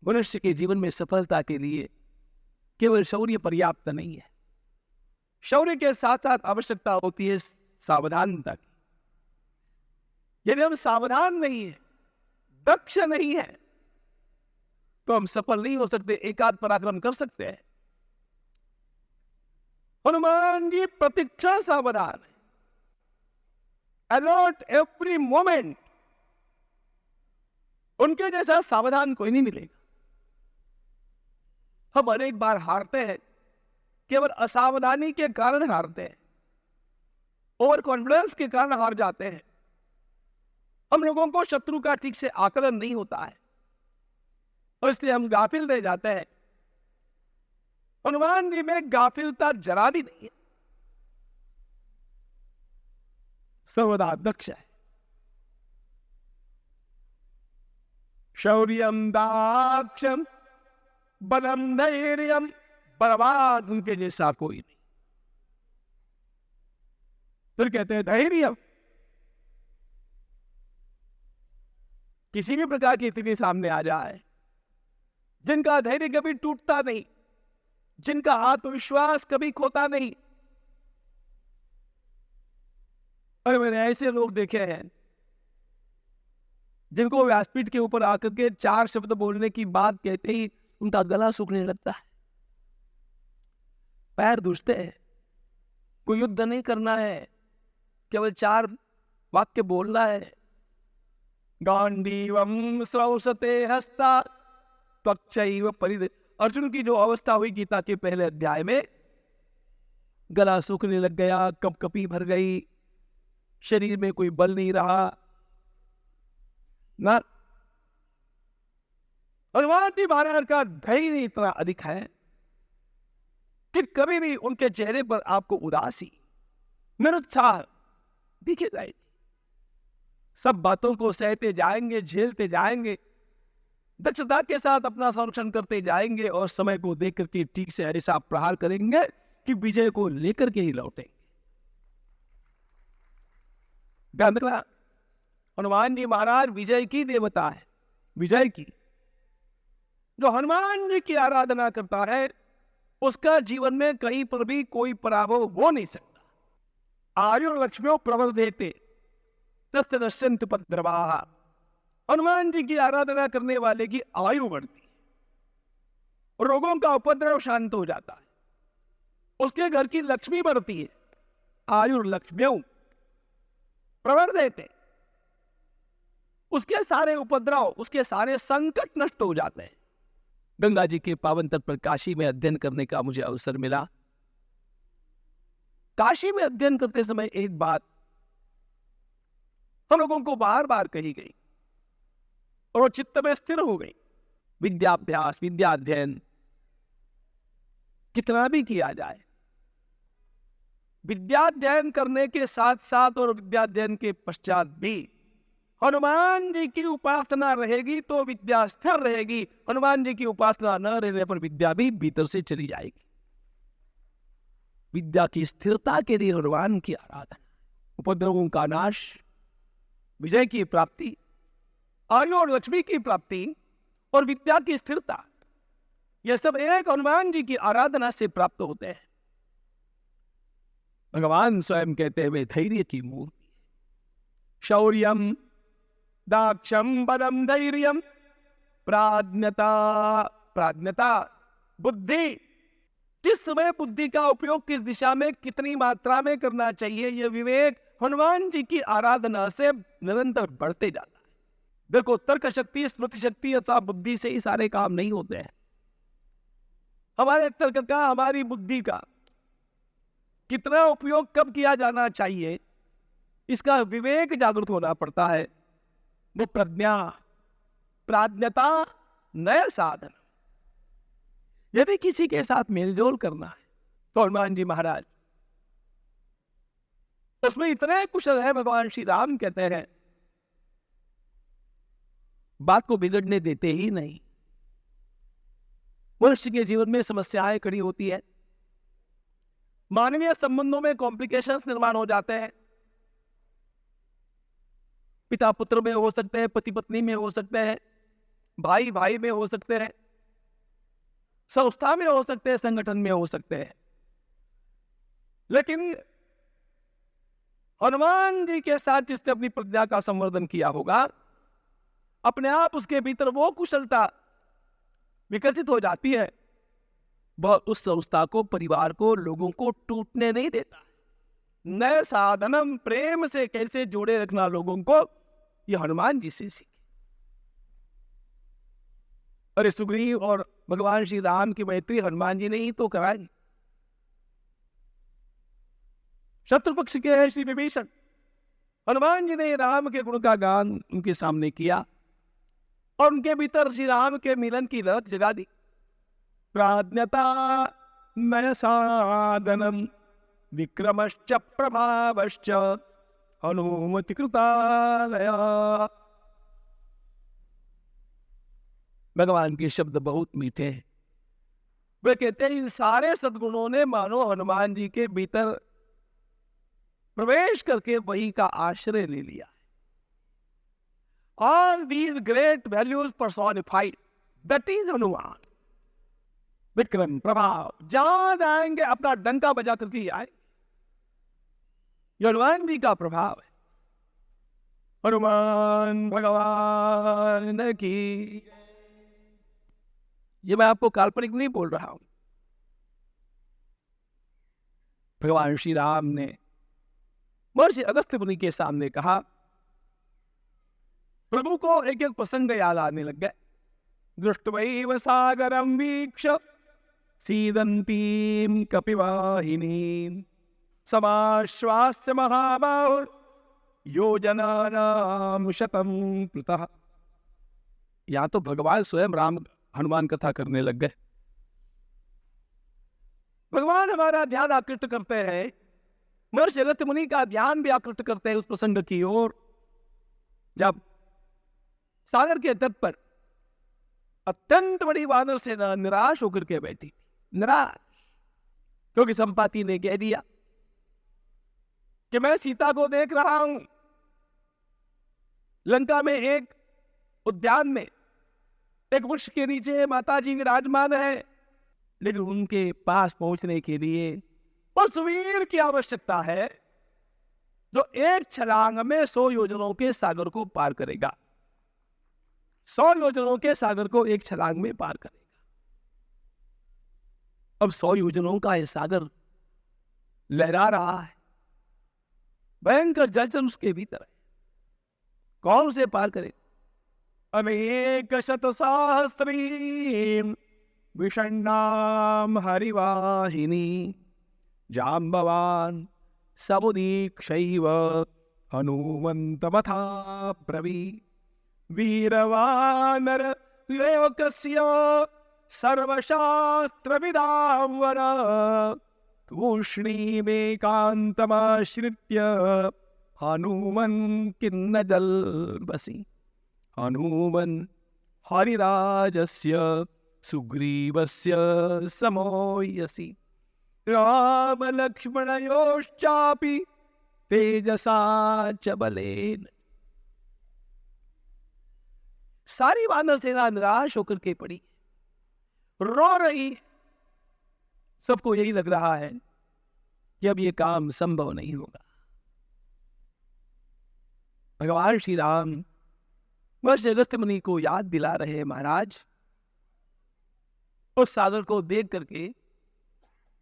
मनुष्य के जीवन में सफलता के लिए केवल शौर्य पर्याप्त नहीं है। शौर्य के साथ साथ आवश्यकता होती है सावधानता की। यदि हम सावधान नहीं है, दक्ष नहीं है, तो हम सफल नहीं हो सकते। एकाध पराक्रम कर सकते हैं। हनुमान जी प्रतीक्षा सावधान है, अलर्ट एवरी मोमेंट। उनके जैसा सावधान कोई नहीं मिलेगा। हम अनेक बार हारते हैं, केवल असावधानी के कारण हारते हैं, ओवर कॉन्फिडेंस के कारण हार जाते हैं। हम लोगों को शत्रु का ठीक से आकलन नहीं होता है और इसलिए हम गाफिल रह जाते हैं। हनुमान जी में गाफिलता जरा भी नहीं है, सर्वदा दक्ष है। शौर्यम दाक्षम बलम धैर्यम, बर्बाद उनके जैसा कोई नहीं। फिर कहते हैं धैर्य। किसी भी प्रकार की स्थिति सामने आ जाए, जिनका धैर्य कभी टूटता नहीं, जिनका आत्मविश्वास कभी खोता नहीं। और मैंने ऐसे लोग देखे हैं जिनको व्यासपीठ के ऊपर आकर के 4 शब्द बोलने की बात कहते ही उनका गला सूखने लगता है, पैर धुसते हैं। कोई युद्ध नहीं करना है, केवल 4 वाक्य बोलना है। गांडीवम स्रौसते हस्ता त्वचैव परिदे। अर्जुन की जो अवस्था हुई गीता के पहले अध्याय में, गला सूखने लग गया, कपकपी भर गई, शरीर में कोई बल नहीं रहा ना। हनुमान जी महाराज का धैर्य इतना अधिक है कि कभी भी उनके चेहरे पर आपको उदासी, निरुत्साह दिखेगा ही नहीं। सब बातों को सहते जाएंगे, झेलते जाएंगे, दक्षता के साथ अपना संरक्षण करते जाएंगे और समय को देख करके ठीक से ऐसा प्रहार करेंगे कि विजय को लेकर के ही लौटेंगे। हनुमान जी महाराज विजय की देवता है, विजय की। जो हनुमान जी की आराधना करता है उसका जीवन में कहीं पर भी कोई पराभव हो नहीं सकता। आयुर लक्ष्म्यो प्रवर्धेते तस्य नश्यन्ति उपद्रवाः। हनुमान जी की आराधना करने वाले की आयु बढ़ती है, रोगों का उपद्रव शांत हो जाता है, उसके घर की लक्ष्मी बढ़ती है। आयुर लक्ष्म्यो प्रवर्धेते, उसके सारे उपद्रव, उसके सारे संकट नष्ट हो जाते हैं। गंगा जी के पावन तट पर काशी में अध्ययन करने का मुझे अवसर मिला। काशी में अध्ययन करते समय एक बात हम लोगों को बार बार कही गई और वो चित्त में स्थिर हो गई। विद्याभ्यास, विद्याध्ययन कितना भी किया जाए, विद्याध्ययन करने के साथ साथ और विद्याध्ययन के पश्चात भी हनुमान जी की उपासना रहेगी तो विद्या स्थिर रहेगी। हनुमान जी की उपासना न रहने पर विद्या भी भीतर से चली जाएगी। विद्या की स्थिरता के लिए हनुमान की आराधना, उपद्रवों का नाश, विजय की प्राप्ति, आयु और लक्ष्मी की प्राप्ति और विद्या की स्थिरता, यह सब एक हनुमान जी की आराधना से प्राप्त होते हैं। भगवान स्वयं कहते हुए धैर्य की मूर्ति, शौर्यम दाक्षम बलम धैर्यम प्राज्ञता। प्राज्ञता बुद्धि, किस समय बुद्धि का उपयोग किस दिशा में कितनी मात्रा में करना चाहिए, यह विवेक हनुमान जी की आराधना से निरंतर बढ़ते जाता है। देखो, तर्क शक्ति, स्मृति शक्ति अथवा बुद्धि से ही सारे काम नहीं होते हैं। हमारे तर्क का, हमारी बुद्धि का कितना उपयोग कब किया जाना चाहिए, इसका विवेक जागृत होना पड़ता है। वो प्रज्ञा, प्राज्ञता, नया साधन। यदि किसी के साथ मेलजोल करना है तो हनुमान जी महाराज उसमें इतने कुशल है। भगवान श्री राम कहते हैं बात को बिगड़ने देते ही नहीं। मनुष्य के जीवन में समस्याएं खड़ी होती है, मानवीय संबंधों में कॉम्प्लिकेशंस निर्माण हो जाते हैं। पिता पुत्र में हो सकते हैं, पति पत्नी में हो सकते हैं, भाई भाई में हो सकते हैं, संस्था में हो सकते हैं, संगठन में हो सकते हैं, लेकिन हनुमान जी के साथ जिसने अपनी प्रज्ञा का संवर्धन किया होगा, अपने आप उसके भीतर वो कुशलता विकसित हो जाती है, वह उस संस्था को, परिवार को, लोगों को टूटने नहीं देता। नए साधनम, प्रेम से कैसे जोड़े रखना लोगों को, यह हनुमान जी से सीखे। अरे सुग्रीव और भगवान श्री राम की मैत्री हनुमान जी ने ही तो कराई। शत्रु पक्ष के हैं श्री विभीषण, हनुमान जी ने राम के गुण का गान उनके सामने किया और उनके भीतर श्री राम के मिलन की लहर जगा दी। प्राज्ञता नय साधनम विक्रमश्च प्रभावश्च हनुमति कृतालया। भगवान के शब्द बहुत मीठे हैं। वे कहते हैं इन सारे सद्गुणों ने मानो हनुमान जी के भीतर प्रवेश करके वही का आश्रय ले लिया है। All these great values personified, that is Hanuman. Vikram, प्रभाव, जहां जाएंगे अपना डंका बजा करके ही आए। यह हनुमान जी का प्रभाव है। हनुमान भगवान की। ये मैं आपको काल्पनिक नहीं बोल रहा हूं। भगवान श्री राम ने महर्षि अगस्त्य मुनि के सामने कहा, प्रभु को एक एक प्रसंग याद आने लग गए। दृष्ट्वैव सागरं वीक्ष सीदन्तीं कपिवाहिनीं समाश्वास्य महाबाहुर् योजनानां शतं कृतः। यहां तो भगवान स्वयं राम हनुमान कथा करने लग गए। भगवान हमारा ध्यान आकृष्ट करते हैं, महर्षि अगस्त्य मुनि का ध्यान भी आकृष्ट करते हैं उस प्रसंग की ओर, जब सागर के तट पर अत्यंत बड़ी वानर सेना निराश होकर के बैठी थी। निराश क्योंकि संपाति ने कह दिया कि मैं सीता को देख रहा हूं लंका में एक उद्यान में एक वृक्ष के नीचे माता जी विराजमान है, लेकिन उनके पास पहुंचने के लिए उस वीर की आवश्यकता है जो एक छलांग में 100 योजनों के सागर को पार करेगा। 100 योजनों के सागर को एक छलांग में पार करेगा। अब 100 योजनों का यह सागर लहरा रहा है, भयंकर जलचर उसके भीतर है। कौन उसे पार करे? अनेक शत सहस्री विषण्णाम हरिवाहिनी जाम्बवान समुदीक्षैव हनुमन्तमथा ब्रवी वीरवानर लोकस्य सर्वशास्त्रविदांवर तूष्णीमेकान्तमाश्रित्य हनुमन् किन्न जल्बसि हनुमन् हरिराजस्य सुग्रीवस्य समोयसि राम लक्ष्मणयोश्चापि तेजसा च बलेन। सारी वानर सेना निराश होकर के पड़ी, रो रही। सबको यही लग रहा है कि अब ये काम संभव नहीं होगा। भगवान श्री राम महर्षि अगस्त्य मुनि को याद दिला रहे, महाराज उस सागर को देख करके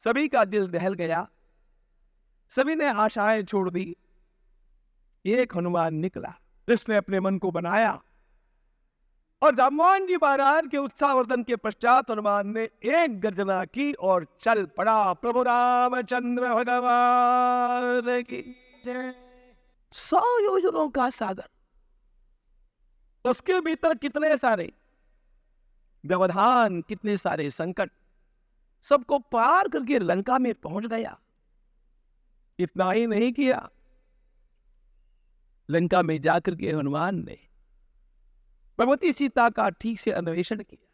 सभी का दिल दहल गया, सभी ने आशाएं छोड़ दी। एक हनुमान निकला जिसने अपने मन को बनाया, और जाम्बवान जी महाराज के उत्साहवर्धन के पश्चात हनुमान ने एक गर्जना की और चल पड़ा। प्रभु रामचंद्र भगवान की जय। 100 योजनों का सागर, उसके भीतर कितने सारे व्यवधान, कितने सारे संकट, सबको पार करके लंका में पहुंच गया। इतना ही नहीं किया, लंका में जाकर के हनुमान ने भगवती सीता का ठीक से अन्वेषण किया,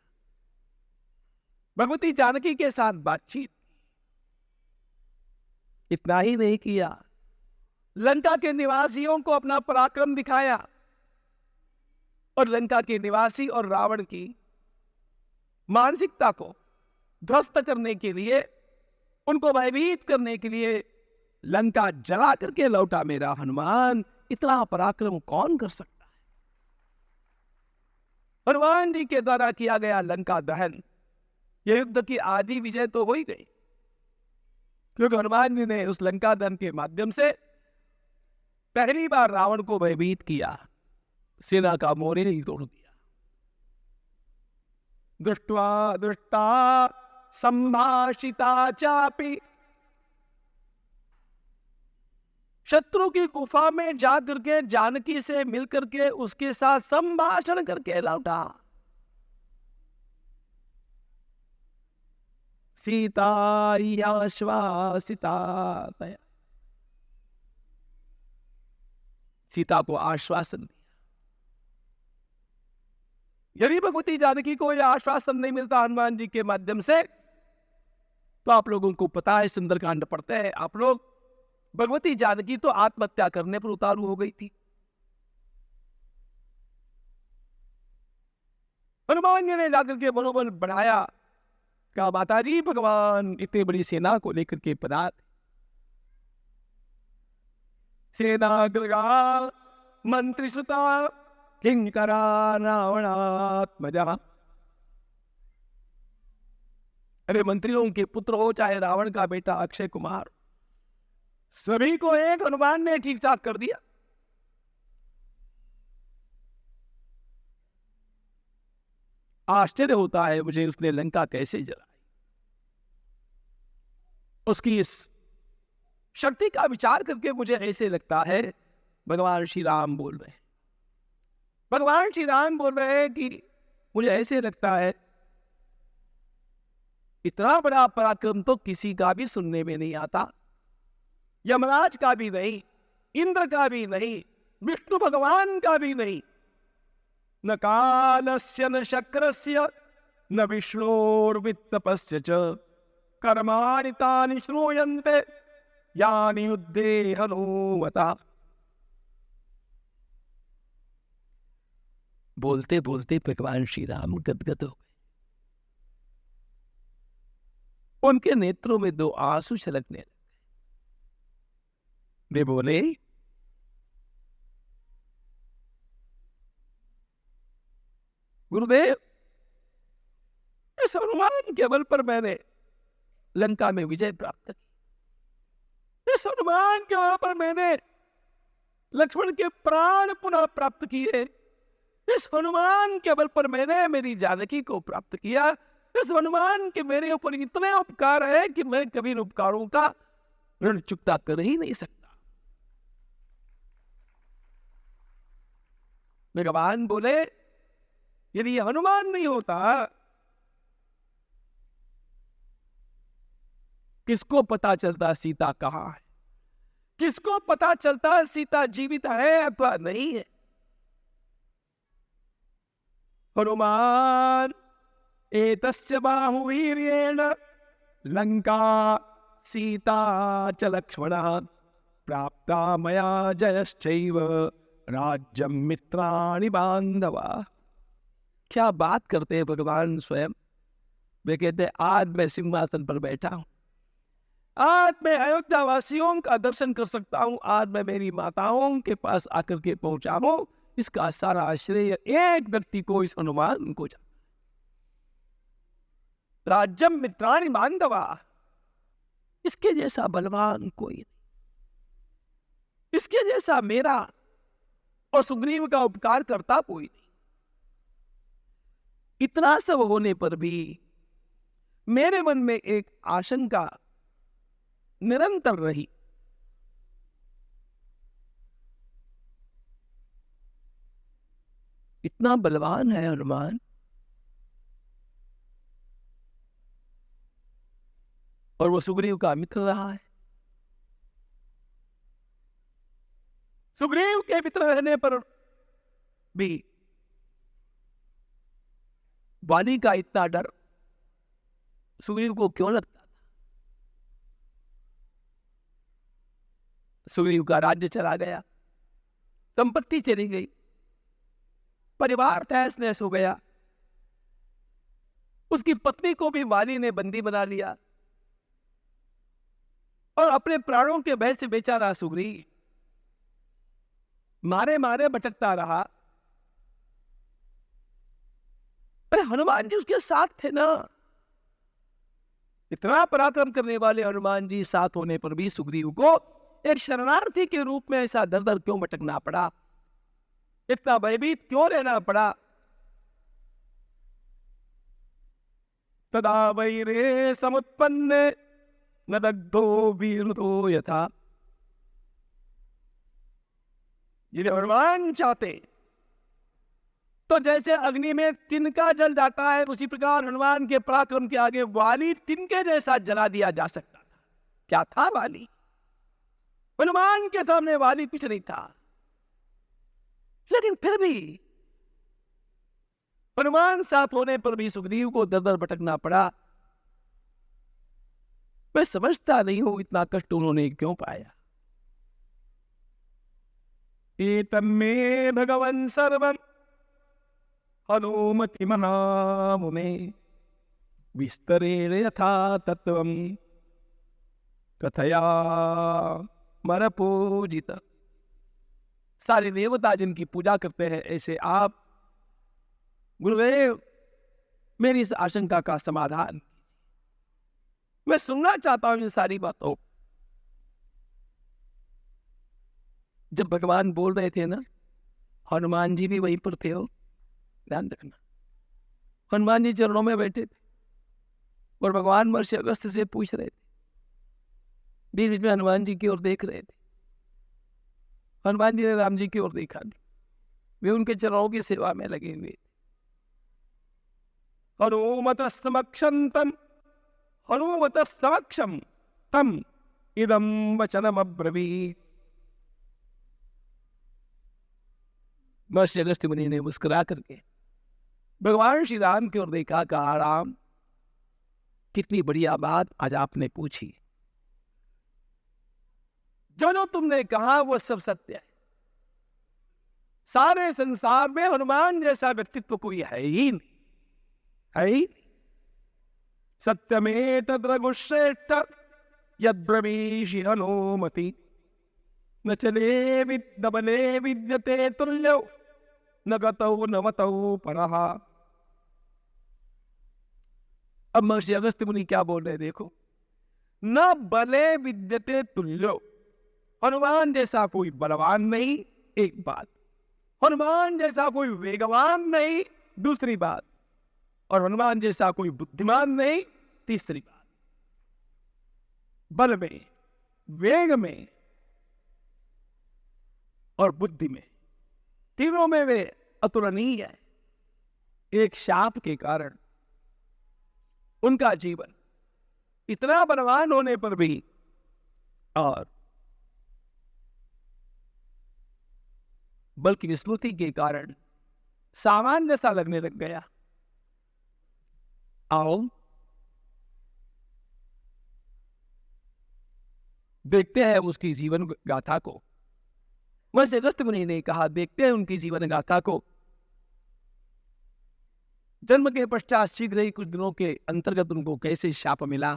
भगवती जानकी के साथ बातचीत की। इतना ही नहीं किया, लंका के निवासियों को अपना पराक्रम दिखाया। और लंका के निवासी और रावण की मानसिकता को ध्वस्त करने के लिए, उनको भयभीत करने के लिए लंका जला करके लौटा मेरा हनुमान। इतना पराक्रम कौन कर सकता है? हनुमान जी के द्वारा किया गया लंका दहन, यह युद्ध की आधी विजय तो हो ही गई, क्योंकि हनुमान जी ने उस लंका दहन के माध्यम से पहली बार रावण को भयभीत किया, सेना का मोर्चा ही तोड़ दिया। दृष्ट्वा दृष्टा संभाषिता चापि, शत्रु की गुफा में जा करके जानकी से मिल करके उसके साथ संभाषण करके लौटा। सीता आश्वासिता, सीता को आश्वासन दिया। यदि भगवती जानकी को यह आश्वासन नहीं मिलता हनुमान जी के माध्यम से, तो आप लोगों को पता है सुंदरकांड पढ़ते हैं आप लोग, भगवती जानकी तो आत्महत्या करने पर उतारू हो गई थी। हनुमान जी ने जाकर के मनोबल बढ़ाया, कहा माता जी भगवान इतनी बड़ी सेना को लेकर के पधार। सेनाग्रगा मंत्रिसुता किंकरा रावणात्मजा। अरे मंत्रियों के पुत्र हो चाहे रावण का बेटा अक्षय कुमार, सभी को एक हनुमान ने ठीक ठाक कर दिया। आश्चर्य होता है मुझे उसने लंका कैसे जलाई। उसकी इस शक्ति का विचार करके मुझे ऐसे लगता है भगवान श्री राम बोल रहे हैं, भगवान श्री राम बोल रहे हैं कि मुझे ऐसे लगता है इतना बड़ा पराक्रम तो किसी का भी सुनने में नहीं आता, यमराज का भी नहीं, इंद्र का भी नहीं, विष्णु भगवान का भी नहीं। न कालस्य न शक्रस्य न विष्णोर्वित्तपस्य च कर्माणि तानि श्रूयन्ते यानि युद्धे हनुमता। बोलते बोलते भगवान श्री राम गदगद हो गए। उनके नेत्रों में दो आंसू छलकने लगे। वे बोले, गुरुदेव इस हनुमान के बल पर मैंने लंका में विजय प्राप्त की, इस हनुमान के बल पर मैंने लक्ष्मण के प्राण पुनः प्राप्त किए, इस हनुमान के बल पर मैंने मेरी जानकी को प्राप्त किया। इस हनुमान के मेरे ऊपर इतने उपकार है कि मैं कभी इन उपकारों का ऋण चुकता कर ही नहीं सकता। भगवान बोले, यदि हनुमान नहीं होता, किसको पता चलता सीता कहां है, किसको पता चलता सीता जीवित है अथवा नहीं है। हनुमान एतस्य बाहुवीर्येण लंका सीता च लक्ष्मणः प्राप्ता मया जयश्चैव राज्यं मित्राणि बांधवा। क्या बात करते हैं भगवान स्वयं। वे कहते हैं आज मैं सिंहासन पर बैठा हूं, आज मैं अयोध्या वासियों का दर्शन कर सकता हूं, आज मैं मेरी माताओं के पास आकर के पहुंचा हूं। इसका सारा श्रेय एक व्यक्ति को, इस हनुमान को जाता है। राज्यम मित्राणि बांधवा, इसके जैसा बलवान कोई नहीं, इसके जैसा मेरा और सुग्रीव का उपकार करता कोई नहीं। इतना सब होने पर भी मेरे मन में एक आशंका निरंतर रही। इतना बलवान है हनुमान, और वो सुग्रीव का मित्र रहा है। सुग्रीव के मित्र रहने पर भी वाली का इतना डर सुग्रीव को क्यों लगता था? सुग्रीव का राज्य चला गया, संपत्ति चली गई, परिवार तहस नहस हो गया। उसकी पत्नी को भी वाली ने बंदी बना लिया और अपने प्राणों के भय से बेचारा सुग्रीव मारे मारे भटकता रहा। अरे हनुमान जी उसके साथ थे ना। इतना पराक्रम करने वाले हनुमान जी साथ होने पर भी सुग्रीव को एक शरणार्थी के रूप में ऐसा दर दर क्यों भटकना पड़ा, इतना भयभीत क्यों रहना पड़ा। तदा वैरे समुत्पन्ने न दग्धो वीरुतो यथा। यदि हनुमान चाहते तो जैसे अग्नि में तिनका जल जाता है, उसी प्रकार हनुमान के पराक्रम के आगे वाली तिनके जैसा जला दिया जा सकता था। क्या था वाली? हनुमान के सामने वाली कुछ नहीं था। लेकिन फिर भी हनुमान साथ होने पर भी सुग्रीव को दर दर भटकना पड़ा। मैं समझता नहीं हूं इतना कष्ट उन्होंने क्यों पाया। एतन्मे भगवन् सर्वं हनुमति महामुने विस्तरेण यथा तत्वं कथया मर पूजित। सारे देवता जिनकी पूजा करते हैं, ऐसे आप गुरुदेव मेरी इस आशंका का समाधान। मैं सुनना चाहता हूं इन सारी बातों। जब भगवान बोल रहे थे ना, हनुमान जी भी वहीं पर थे। हो ध्यान रखना, हनुमान जी चरणों में बैठे थे और भगवान महर्षि अगस्त्य से पूछ रहे थे। बीच बीच में हनुमान जी की ओर देख रहे थे। हनुमान जी ने राम जी की ओर देखा नहीं, वे उनके चरणों की सेवा में लगे हुए थे। हनुमत समक्षम तम, हनुमत समक्षम तम इदम वचनम अब्रवीत। महर्षि अगस्त्य मुनि ने मुस्कुरा करके भगवान श्री राम की ओर देखा, कहा राम कितनी बढ़िया बात आज आपने पूछी। जो जो तुमने कहा वो सब सत्य है। सारे संसार में हनुमान जैसा व्यक्तित्व कोई है ही नहीं, है ही। सत्यमे तद्रघुश्रेष्ठ यद्ब्रवीषि हनुमति न चले विद्यबले विद्यते तुल्यो न गतौ न मतौ परः। अब महर्षि अगस्त्य मुनि क्या बोल रहे देखो। न बले विद्यते तुल्यो, हनुमान जैसा कोई बलवान नहीं, एक बात। हनुमान जैसा कोई वेगवान नहीं, दूसरी बात। और हनुमान जैसा कोई बुद्धिमान नहीं, तीसरी बात। बल में, वेग में और बुद्धि में, तीनों में वे अतुलनीय है। एक शाप के कारण उनका जीवन इतना बलवान होने पर भी और बल की विस्मृति के कारण सामान्य सा लगने लग गया। आओ देखते हैं उसकी जीवन गाथा को। वैसे अगस्त्य मुनि ने कहा, देखते हैं उनकी जीवन गाथा को। जन्म के पश्चात शीघ्र ही कुछ दिनों के अंतर्गत उनको कैसे शाप मिला,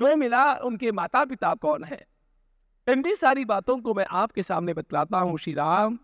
क्यों मिला, उनके माता पिता कौन है, इन भी सारी बातों को मैं आपके सामने बतलाता हूं। श्री राम